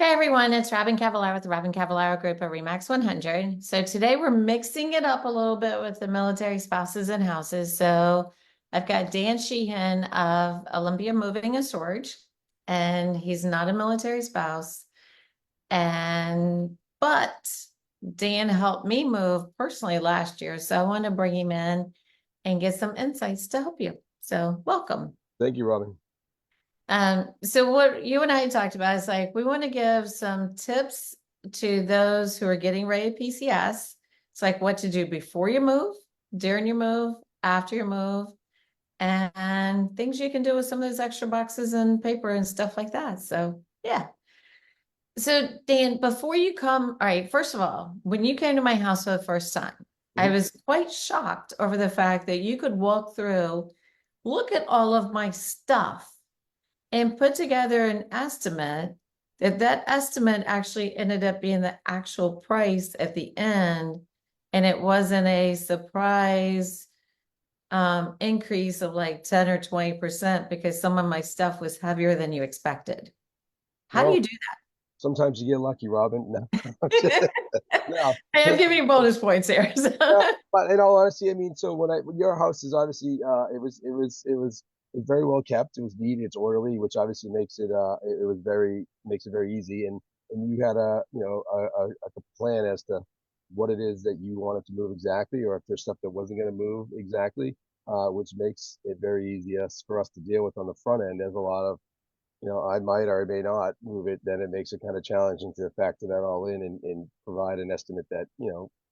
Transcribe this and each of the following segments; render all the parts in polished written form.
Hey everyone, it's Robin Cavallaro with the Robin Cavallaro Group of Remax 100. So today we're mixing it up a little bit with the military spouses and houses. So I've got Dan Sheehan of Olympia Moving and Storage, and he's not a military spouse. But Dan helped me move personally last year. So I want to bring him in and get some insights to help you. So welcome. Thank you, Robin. So what you and I talked about is like, we want to give some tips to those who are getting ready to PCS. It's like what to do before you move, during your move, after your move, and things you can do with some of those extra boxes and paper and stuff like that. So yeah. So Dan, before you come, all right, first of all, when you came to my house for the first time, I Mhm. was quite shocked over the fact that you could walk through, look at all of my stuff and put together an estimate that estimate actually ended up being the actual price at the end, and it wasn't a surprise increase of like 10 or 20% because some of my stuff was heavier than you expected. How do you Well, do sometimes you get lucky, Robin. No, that? no. I am giving you bonus points here. But in all honesty, I mean, so when your house is obviously, it was very well kept. It was neat. It's orderly, which obviously makes it very easy. And you had a plan as to what it is that you wanted to move exactly, or if there's stuff that wasn't going to move exactly, which makes it very easy for us to deal with on the front end. There's a lot of I might or I may not move it, then it makes it kind of challenging to factor that all in and provide an estimate that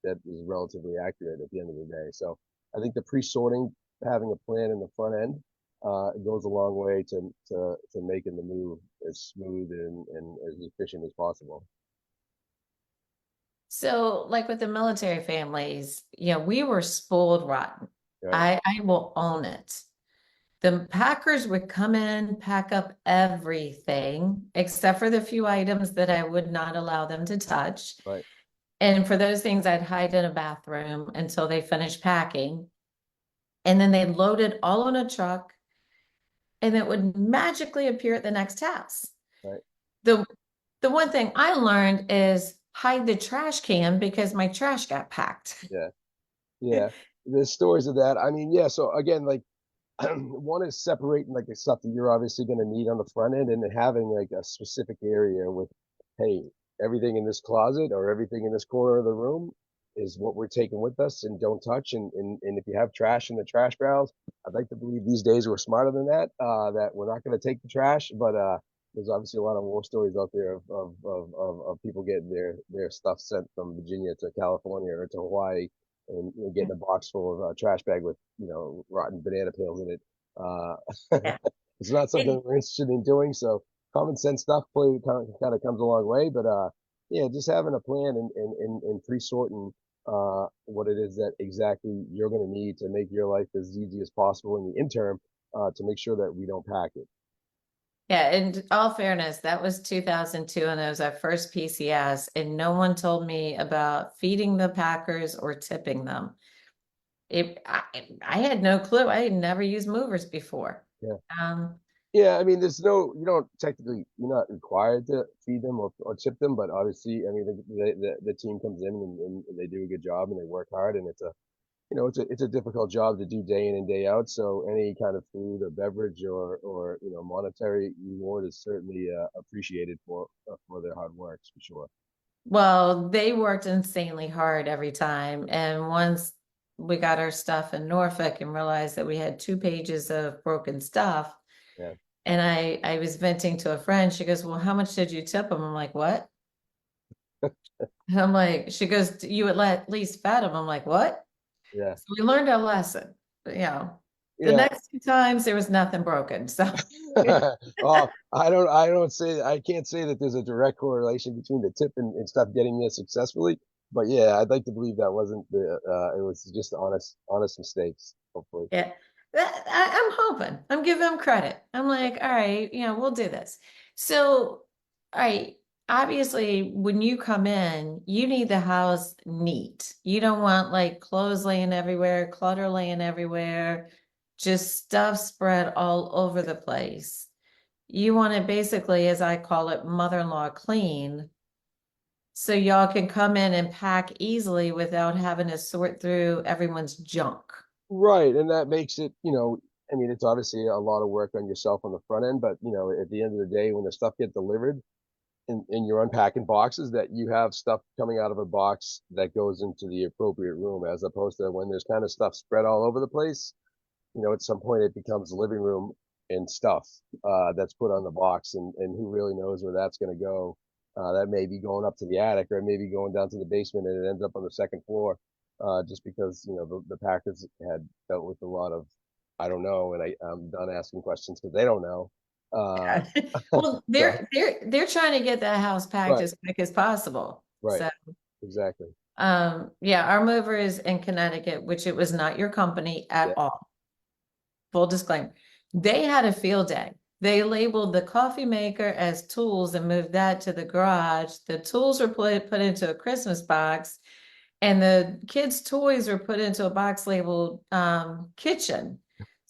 is relatively accurate at the end of the day. So I think the pre-sorting, having a plan in the front end, goes a long way to making the move as smooth and as efficient as possible. So, like with the military families, we were spoiled rotten. Right, I will own it. The packers would come in, pack up everything except for the few items that I would not allow them to touch. right. And for those things, I'd hide in a bathroom until they finished packing. And then they'd load it all on a truck and it would magically appear at the next house. Right. The the one thing I learned is hide the trash can because my trash got packed. Yeah. Yeah. There's stories of that. I mean, yeah. So again, like one is separating like the stuff that you're obviously going to need on the front end and then having like a specific area with, hey, everything in this closet or everything in this corner of the room is what we're taking with us and don't touch. And if you have trash in the trash barrels, I'd like to believe these days we're smarter than that, that we're not going to take the trash. But there's obviously a lot of war stories out there of people getting their stuff sent from Virginia to California or to Hawaii and getting a box full of trash bag with rotten banana peels in it. Uh, Yeah. it's not something we're interested in doing. So common sense stuff probably kind of comes a long way. But yeah, just having a plan and pre-sorting what it is that exactly you're going to need to make your life as easy as possible in the interim, to make sure that we don't pack it. Yeah, in all fairness, that was 2002 and that was our first PCS, and no one told me about feeding the Packers or tipping them. I had no clue. I had never used movers before. Yeah. Um, Yeah, I mean, you don't technically, you're not required to feed them or tip them, but obviously, I mean, the team comes in and they do a good job and they work hard, and it's a difficult job to do day in and day out. So any kind of food or beverage or monetary reward is certainly appreciated for their hard works for sure. well, they worked insanely hard every time. And once we got our stuff in Norfolk and realized that we had 2 pages of broken stuff, Yeah. and I was venting to a friend, she goes, "Well, how much did you tip them?" I'm like, "What?" And I'm like, she goes, "You at least fed them." I'm like, "What?" Yeah. So we learned our lesson. But, the Yeah. next 2 times there was nothing broken. So Oh, I can't say that there's a direct correlation between the tip and stuff getting there successfully. But yeah, I'd like to believe that wasn't it was just honest mistakes, hopefully. yeah, I'm hoping. I'm giving them credit. I'm like, all right, we'll do this. So, all right, obviously, when you come in, you need the house neat. You don't want like clothes laying everywhere, clutter laying everywhere, just stuff spread all over the place. you want to basically, as I call it, mother-in-law clean. So y'all can come in and pack easily without having to sort through everyone's junk. Right, and that makes it, I mean, it's obviously a lot of work on yourself on the front end, but at the end of the day, when the stuff gets delivered and you're unpacking boxes, that you have stuff coming out of a box that goes into the appropriate room, as opposed to when there's kind of stuff spread all over the place. At some point it becomes living room and stuff that's put on the box, and who really knows where that's going to go. That may be going up to the attic, or it may be going down to the basement, and it ends up on the second floor, just because the packers had dealt with a lot of I don't know, and I'm done asking questions because they don't know. Uh, Well, so they're trying to get that house packed right, as quick as possible. right, So exactly, yeah, our mover is in Connecticut, which it was not your company at yeah, all. Full disclaimer. They had a field day. They labeled the coffee maker as tools and moved that to the garage. The tools were put into a Christmas box, and the kids' toys were put into a box labeled kitchen.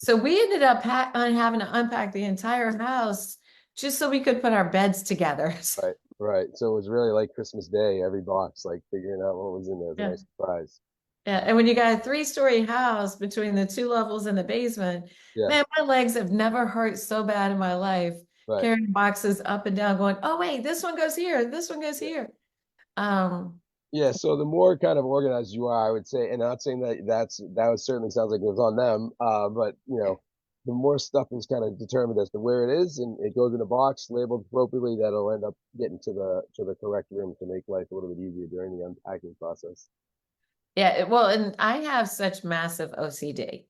So we ended up having to unpack the entire house just so we could put our beds together. right, right. So it was really like Christmas Day, every box, like figuring out what was in there. It was a Yeah. nice surprise. Yeah, and when you got a three-story house between the two levels in the basement, Yeah, man, my legs have never hurt so bad in my life right. carrying boxes up and down, going, oh wait, this one goes here, this one goes Yeah. here. Um, Yeah, so the more kind of organized you are, I would say, and not saying that that was certainly sounds like it was on them, but the more stuff is kind of determined as to where it is, and it goes in a box labeled appropriately, that'll end up getting to the correct room to make life a little bit easier during the unpacking process. yeah, well, and I have such massive OCD. Right,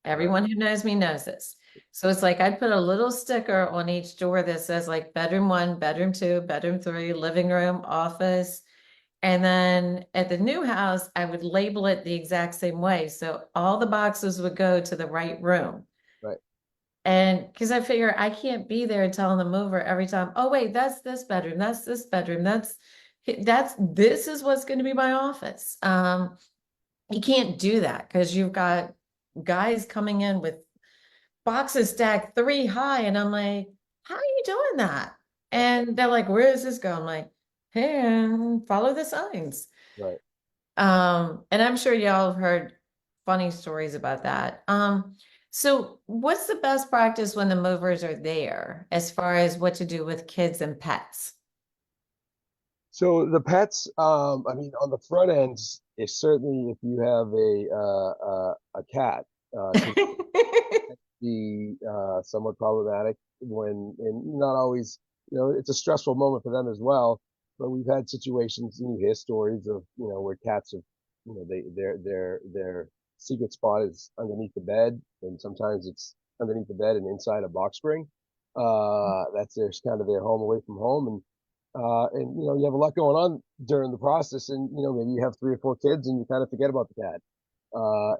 Everyone who knows me knows this. So it's like I'd put a little sticker on each door that says like bedroom one, bedroom two, bedroom three, living room, office. And then at the new house, I would label it the exact same way. So all the boxes would go to the right room. right, And because I figure I can't be there telling the mover every time, oh, wait, that's this bedroom, that's this bedroom, this is what's going to be my office. You can't do that because you've got guys coming in with boxes stacked three high. And I'm like, how are you doing that? right, And they're like, where does this go? I'm like, hey, follow the signs. right. And I'm sure y'all have heard funny stories about that. So what's the best practice when the movers are there as far as what to do with kids and pets? So the pets, I mean, on the front ends, if certainly if you have a cat, can be somewhat problematic when, and not always, it's a stressful moment for them as well. But we've had situations, and you hear stories of, where cats have, their secret spot is underneath the bed, and sometimes it's underneath the bed and inside a box spring. That's their kind of their home away from home, and you have a lot going on during the process, and maybe you have 3 or 4 kids, and you kind of forget about the cat.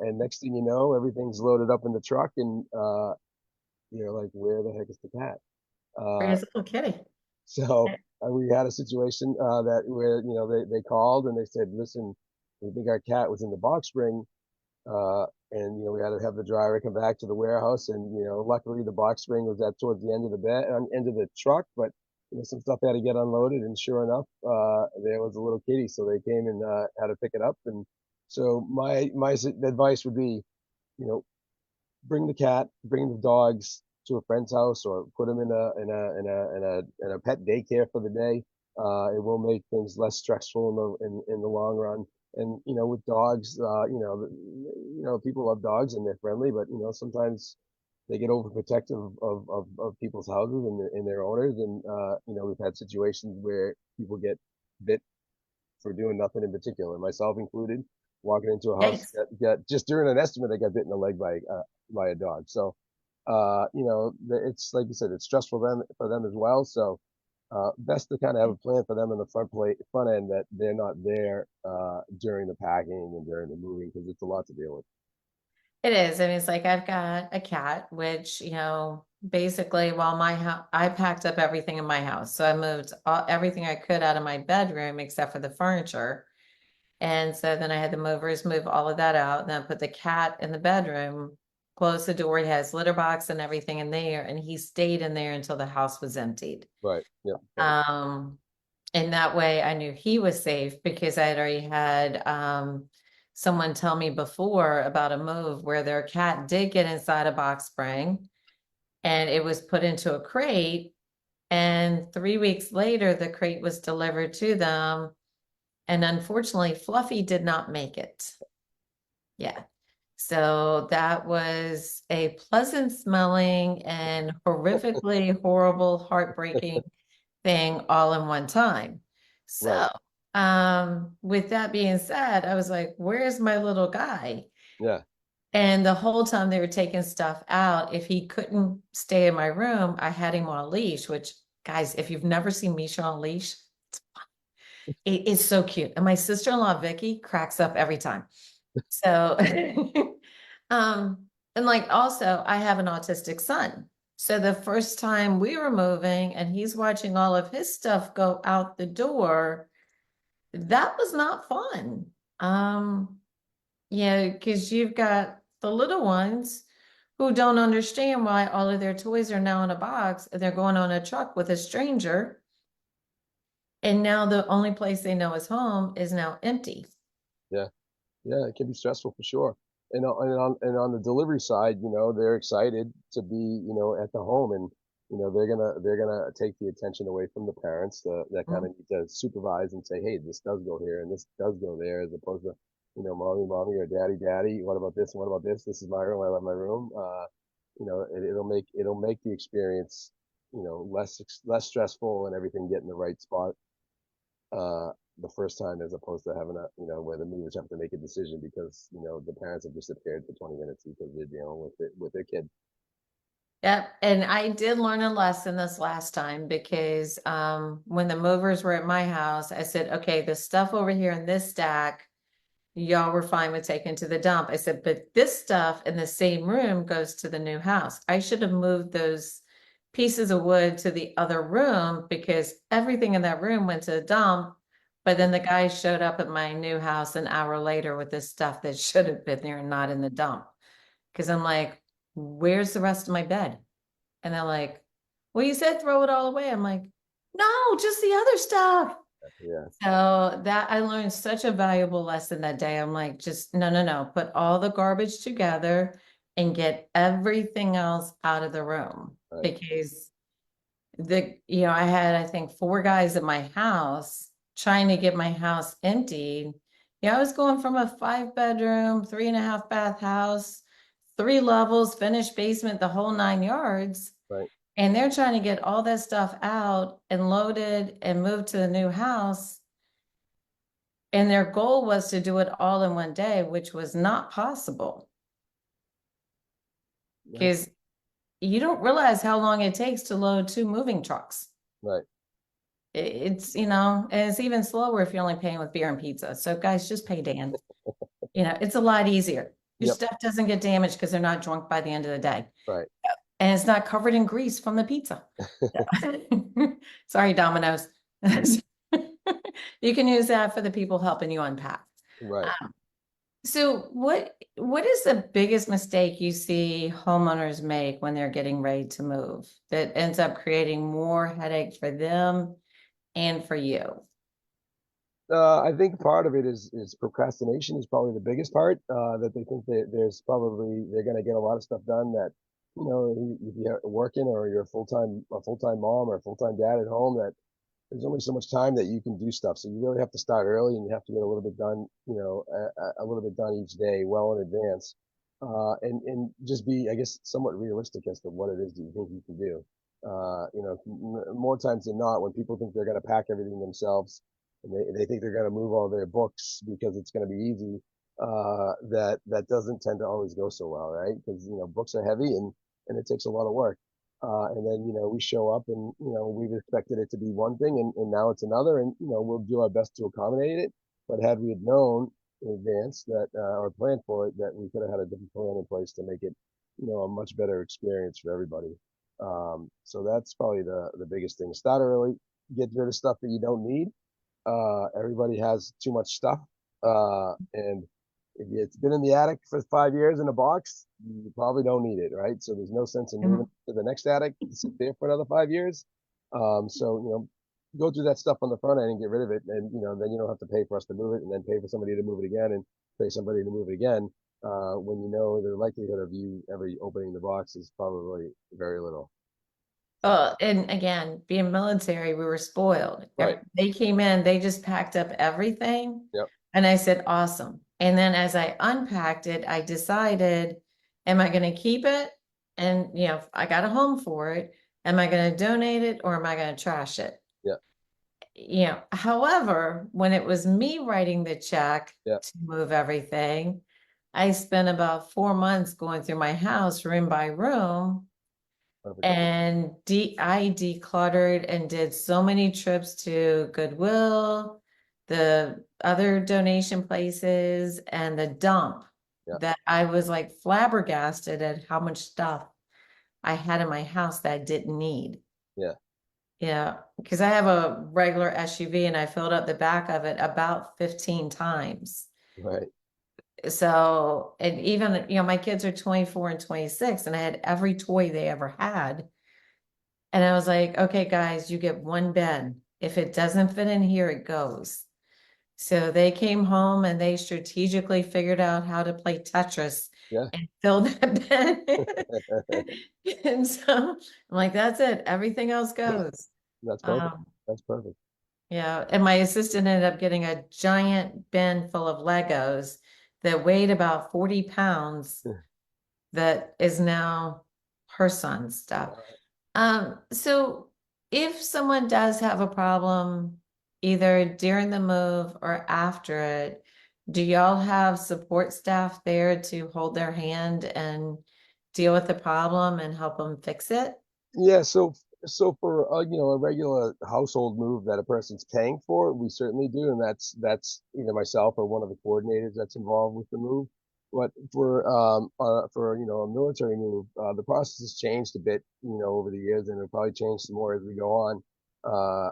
And next thing you know, everything's loaded up in the truck, and you're like, where the heck is the cat? Uh, Where's little kitty? so we had a situation that where they called and they said, listen, we think our cat was in the box spring, and we had to have the driver come back to the warehouse, and luckily the box spring was at towards the end of the bed, end of the truck, but some stuff had to get unloaded, and sure enough, there was a little kitty, so they came and had to pick it up, and so my advice would be, you know, bring the cat, bring the dogs to a friend's house, or put them in a pet daycare for the day. It will make things less stressful in the long run. And with dogs, people love dogs and they're friendly, but sometimes they get overprotective of people's houses and their owners. And we've had situations where people get bit for doing nothing in particular, myself included. Walking into a house, Yikes. got just during an estimate, they got bit in the leg by a dog. So, it's like you said, it's stressful for them as well. So, best to kind of have a plan for them in the front end, that they're not there during the packing and during the moving, because it's a lot to deal with. It is. I mean, it's like I've got a cat, which, basically while my house, I packed up everything in my house. So I moved everything I could out of my bedroom except for the furniture. And so then I had the movers move all of that out. And then I put the cat in the bedroom. closed the door. He has litter box and everything in there, and he stayed in there until the house was emptied. Right. Yep. And that way I knew he was safe because I had already had someone tell me before about a move where their cat did get inside a box spring and it was put into a crate. And 3 weeks later, the crate was delivered to them. And unfortunately, Fluffy did not make it. Yeah. So that was a pleasant smelling and horrifically horrible, heartbreaking thing all in one time. Right. So, with that being said, I was like, where's my little guy? Yeah. And the whole time they were taking stuff out, if he couldn't stay in my room, I had him on a leash, which, guys, if you've never seen Misha on a leash, it is so cute. And my sister-in-law, Vicky, cracks up every time. So, and like also, I have an autistic son. So the first time we were moving and he's watching all of his stuff go out the door, that was not fun. Yeah, because you've got the little ones who don't understand why all of their toys are now in a box and they're going on a truck with a stranger. And now the only place they know is home is now empty. Yeah. Yeah. It can be stressful for sure. And on the delivery side, they're excited to be, at the home, and they're gonna take the attention away from the parents that kind of need to supervise and say, hey, this does go here and this does go there, as opposed to, mommy or daddy, what about this and what about this? This is my room. I love my room. It'll make the experience, less stressful, and everything get in the right spot uh, the first time, as opposed to having where the movers have to make a decision because, the parents have disappeared for 20 minutes because they're dealing with it with their kid. Yep. And I did learn a lesson this last time because when the movers were at my house, I said, okay, the stuff over here in this stack, y'all were fine with taking to the dump. I said, but this stuff in the same room goes to the new house. I should have moved those pieces of wood to the other room because everything in that room went to the dump. But then the guy showed up at my new house an hour later with this stuff that should have been there and not in the dump. Because I'm like, where's the rest of my bed? And they're like, well, you said throw it all away. I'm like, no, just the other stuff. Yeah. So that I learned such a valuable lesson that day. I'm like, just no, no, no, put all the garbage together and get everything else out of the room. Right. Because I had, I think, 4 guys at my house trying to get my house emptied. I was going from a 5-bedroom, 3.5 bath house, 3 levels, finished basement, the whole 9 yards. Right. And they're trying to get all that stuff out and loaded and moved to the new house. And their goal was to do it all in one day, which was not possible Yeah. because you don't realize how long it takes to load 2 moving trucks. Right. It's, and it's even slower if you're only paying with beer and pizza. So guys, just pay Dan. It's a lot easier. Your Yep. stuff doesn't get damaged because they're not drunk by the end of the day. Right. And it's not covered in grease from the pizza. Sorry, Domino's. You can use that for the people helping you unpack. Right. So what is the biggest mistake you see homeowners make when they're getting ready to move that ends up creating more headache for them and for you? I think part of it is procrastination is probably the biggest part. That they think that they're going to get a lot of stuff done that, if you're working or you're a full time mom or a full-time dad at home, that there's only so much time that you can do stuff. So you really have to start early, and you have to get a little bit done, a little bit done each day, well in advance, and just be, I guess, somewhat realistic as to what it is that you think you can do. More times than not, when people think they're going to pack everything themselves, and they think they're going to move all their books because it's going to be easy, that doesn't tend to always go so well, right? Because books are heavy, and it takes a lot of work. And then, we show up and, we've expected it to be one thing, and now it's another, and, we'll do our best to accommodate it. But had we had known in advance that, or planned for it, that we could have had a different plan in place to make it, a much better experience for everybody. So that's probably the biggest thing. Start early, get rid of stuff that you don't need. Everybody has too much stuff. And If it's been in the attic for 5 years in a box, you probably don't need it, right? So there's no sense in moving Mhm. to the next attic to sit there for another 5 years. So go through that stuff on the front end and get rid of it, and then you don't have to pay for us to move it, and then pay for somebody to move it again, and pay somebody to move it again. When you know the likelihood of you ever opening the box is probably very little. And again, being military, we were spoiled. Right. They came in, they just packed up everything. Yep. And I said, awesome. And then as I unpacked it, I decided, am I going to keep it? And, I got a home for it. Am I going to donate it or am I going to trash it? Yeah. However, when it was me writing the check Yeah. to move everything, I spent about 4 months going through my house room by room, Perfect. and I decluttered and did so many trips to Goodwill, the other donation places, and the dump, Yeah. that I was like flabbergasted at how much stuff I had in my house that I didn't need. Yeah. Yeah, because I have a regular SUV and I filled up the back of it about 15 times. Right. So, and even, my kids are 24 and 26, and I had every toy they ever had. And I was like, okay, guys, you get one bed. If it doesn't fit in here, it goes. So they came home and they strategically figured out how to play Tetris Yeah. and fill that bed. And so I'm like, that's it. Everything else goes. That's perfect. Um, That's perfect. yeah. And my assistant ended up getting a giant bin full of Legos that weighed about 40 pounds, that is now her son's stuff. So if someone does have a problem either during the move or after it, do y'all have support staff there to hold their hand and deal with the problem and help them fix it? Yeah, so for a regular household move that a person's paying for, we certainly do, and that's either myself or one of the coordinators that's involved with the move. But for a military move, the process has changed a bit, over the years, and it'll probably change some more as we go on. Uh,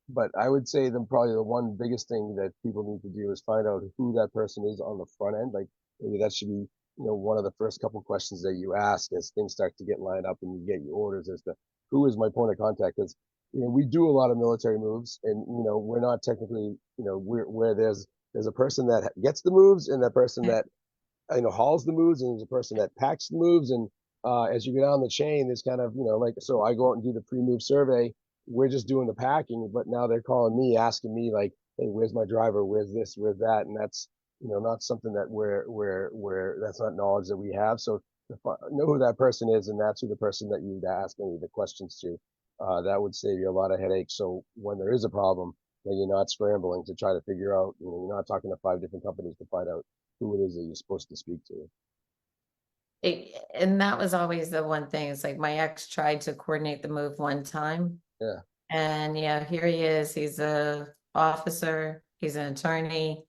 but I would say probably the one biggest thing that people need to do is find out who that person is on the front end. Like maybe that should be, one of the first couple questions that you ask as things start to get lined up and you get your orders as to who is my point of contact. Because, we do a lot of military moves and, we're not technically, where there's a person that gets the moves and that person that hauls the moves, and there's a person that packs the moves. And as you go down the chain, there's kind of, like, so I go out and do the pre-move survey. We're just doing the packing, but now they're calling me, asking me like, hey, where's my driver? Where's this? Where's that? And that's, not something that we're that's not knowledge that we have. So know who that person is, and that's who the person that you'd ask any of the questions to. That would save you a lot of headaches. So when there is a problem, then you're not scrambling to try to figure out, you're not talking to 5 different companies to find out who it is that you're supposed to speak to. And that was always the one thing. It's like my ex tried to coordinate the move one time. Yeah. And yeah, here he is. He's a officer, he's an attorney,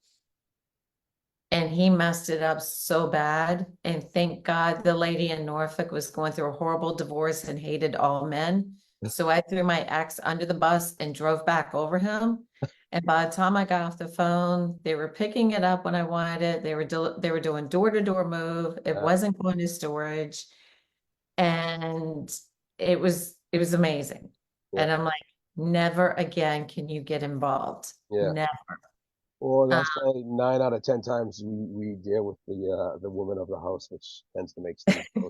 and he messed it up so bad. And thank God the lady in Norfolk was going through a horrible divorce and hated all men. So I threw my ex under the bus and drove back over him. And by the time I got off the phone, they were picking it up when I wanted it. They were doing door-to-door move. It wasn't going to storage. And it was amazing. Yeah. And I'm like, never again can you get involved. Yeah. Never. Well, Um, that's probably 9 out of 10 times we deal with the woman of the house, which tends to make things go.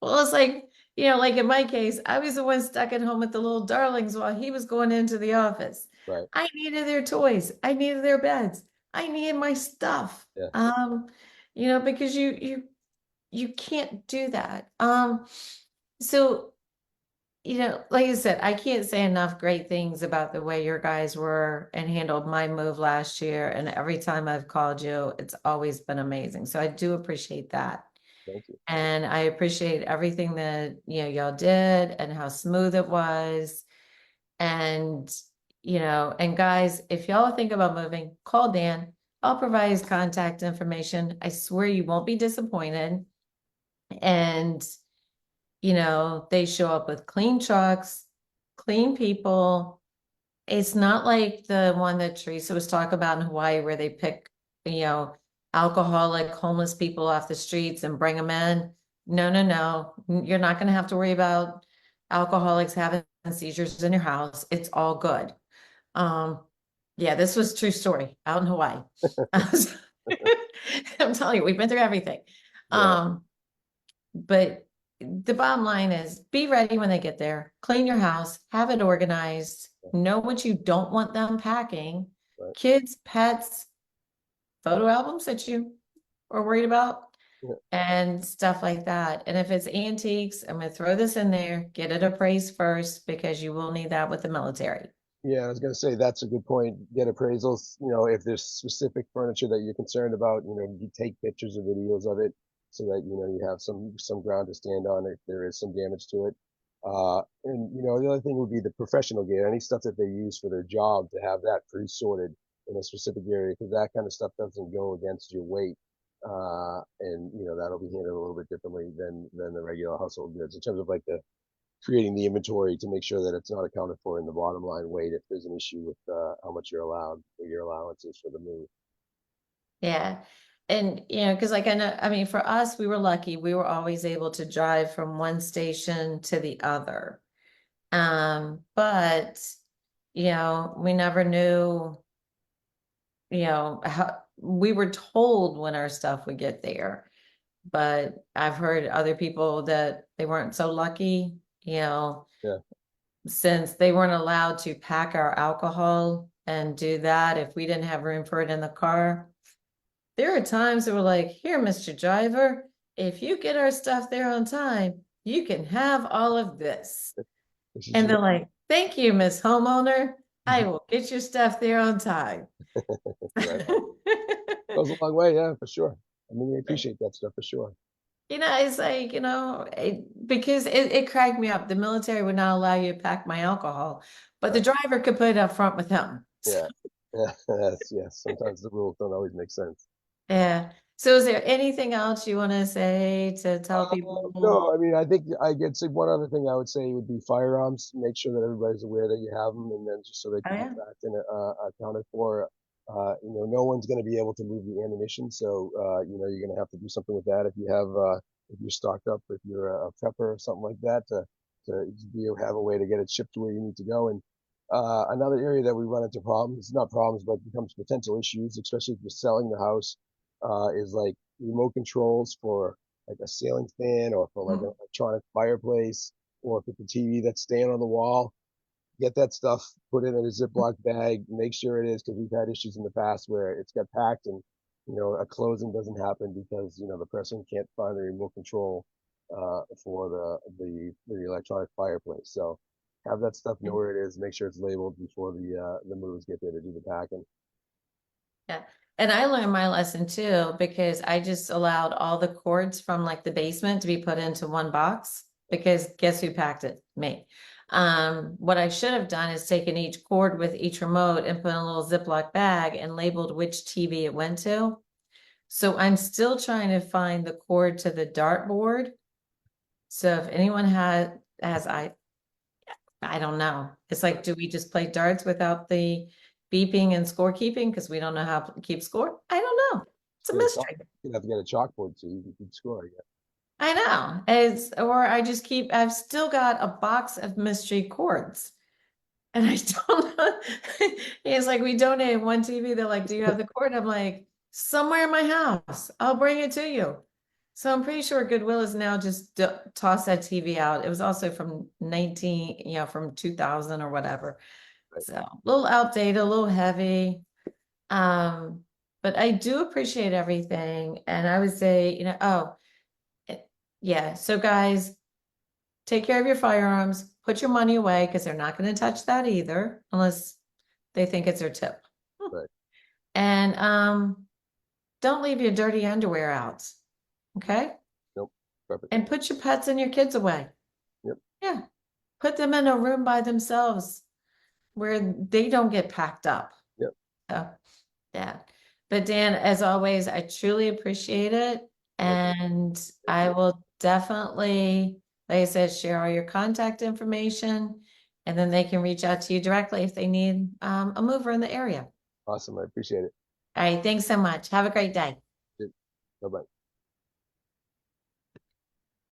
Well, it's like, like in my case, I was the one stuck at home with the little darlings while he was going into the office. Right. I needed their toys. I needed their beds. I needed my stuff. Yeah. Because you can't do that. So, like I said, I can't say enough great things about the way your guys were and handled my move last year. And every time I've called you, it's always been amazing. So I do appreciate that. Thank you. And I appreciate everything that, y'all did and how smooth it was. And, and guys, if y'all think about moving, call Dan. I'll provide his contact information. I swear you won't be disappointed. And, they show up with clean trucks, clean people. It's not like the one that Teresa was talking about in Hawaii where they pick you know, alcoholic, homeless people off the streets and bring them in. No, no, no. You're not going to have to worry about alcoholics having seizures in your house. It's all good. Um, yeah, this was a true story out in Hawaii. I'm telling you, we've been through everything. Yeah. But the bottom line is be ready when they get there, clean your house, have it organized, know what you don't want them packing, Right. kids, pets, photo albums that you are worried about, Yeah. and stuff like that. And if it's antiques, I'm going to throw this in there, get it appraised first because you will need that with the military. Yeah, I was gonna say that's a good point. Get appraisals. If there's specific furniture that you're concerned about, you take pictures or videos of it so that you have some ground to stand on if there is some damage to it. And the other thing would be the professional gear, any stuff that they use for their job to have that pre-sorted in a specific area because that kind of stuff doesn't go against your weight. And that'll be handled a little bit differently than the regular household goods in terms of like the creating the inventory to make sure that it's not accounted for in the bottom line weight if there's an issue with how much you're allowed or your allowances for the move. Yeah. And, because like I mean, for us, we were lucky. We were always able to drive from one station to the other. But, we never knew, how we were told when our stuff would get there. But I've heard other people that they weren't so lucky, Yeah, since they weren't allowed to pack our alcohol and do that if we didn't have room for it in the car. There are times that we're like, here, Mr. Driver, if you get our stuff there on time, you can have all of this. this is And they're like, thank you, Miss Homeowner. I will get your stuff there on time. right. Goes a long way, yeah, for sure. I mean, we appreciate that stuff for sure. It's like, because it cracked me up. The military would not allow you to pack my alcohol, but the Right. driver could put it up front with him. Yeah, yeah, yes. Sometimes the rules don't always make sense. Yeah. So is there anything else you want to say to tell people? No, I mean, I think I get say one other thing I would say would be firearms. Make sure that everybody's aware that you have them, and then just so they Oh, can be yeah. tracked and accounted for. No one's going to be able to move the ammunition, so you're going to have to do something with that if if you're stocked up, if you're a prepper or something like that, to have a way to get it shipped to where you need to go. And another area that we run into problems, not problems, but becomes potential issues, especially if you're selling the house, is like remote controls for like a ceiling fan or for like an Mm. electronic fireplace or if it's a TV that's staying on the wall, get that stuff, put it in a Ziploc bag, make sure it is because we've had issues in the past where it's got packed and a closing doesn't happen because the person can't find the remote control for the electronic fireplace. So have that stuff, know where it is, make sure it's labeled before the moves get there to do the packing. Yeah. And I learned my lesson too, because I just allowed all the cords from like the basement to be put into one box because guess who packed it? Me. What I should have done is taken each cord with each remote and put in a little Ziploc bag and labeled which TV it went to. So I'm still trying to find the cord to the dartboard. So if anyone has I don't know. It's like, do we just play darts without the beeping and scorekeeping because we don't know how to keep score? I don't know. It's a Get a chalk, mystery. you have to get a chalkboard so you can keep score. Yeah. I know. Or I just I've still got a box of mystery chords. And I don't know. It's like we donated one TV. They're like, do you have the cord? I'm like, somewhere in my house. I'll bring it to you. So I'm pretty sure Goodwill is now just toss that TV out. It was also from from 2000 or whatever. Right. So a little outdated, a little heavy. Um, but I do appreciate everything. And I would say, yeah. So guys, take care of your firearms, put your money away because they're not going to touch that either unless they think it's their tip. Right. And don't leave your dirty underwear out. Okay. Nope. Perfect. And put your pets and your kids away. Yep. Yeah. Put them in a room by themselves where they don't get packed up. Yep. So, yeah. But Dan, as always, I truly appreciate it. And I will definitely, like I said, share all your contact information and then they can reach out to you directly if they need a mover in the area. Awesome. I appreciate it. All right, thanks so much. Have a great day. Bye bye.